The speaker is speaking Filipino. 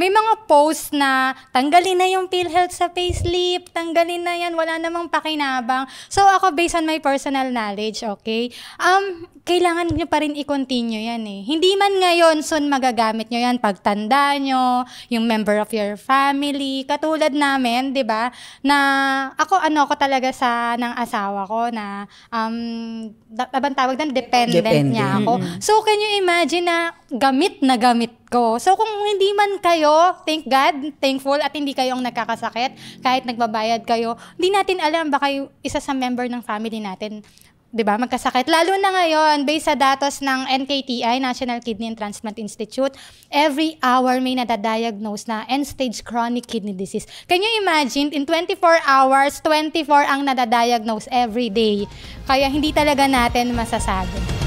may mga post na tanggalin na yung PhilHealth sa payslip, tanggalin na yan, wala namang pakinabang. So ako, based on my personal knowledge, okay, kailangan nyo pa rin i-continue yan eh. Hindi man ngayon, soon magagamit nyo yan pagtanda nyo, yung member of your family, katulad namin, di ba, na ako talaga ng asawa ko na, abang tawag na, dependent niya ako. So can you imagine na gamit ko. So kung hindi man kayo, thank God, thankful, at hindi kayong nagkakasakit, kahit nagbabayad kayo, hindi natin alam, baka yung isa sa member ng family natin, di ba, magkasakit. Lalo na ngayon, based sa datos ng NKTI, National Kidney and Transplant Institute, every hour may nadadiagnose na end-stage chronic kidney disease. Can you imagine, in 24 hours, 24 ang nadadiagnose every day. Kaya hindi talaga natin masasabi.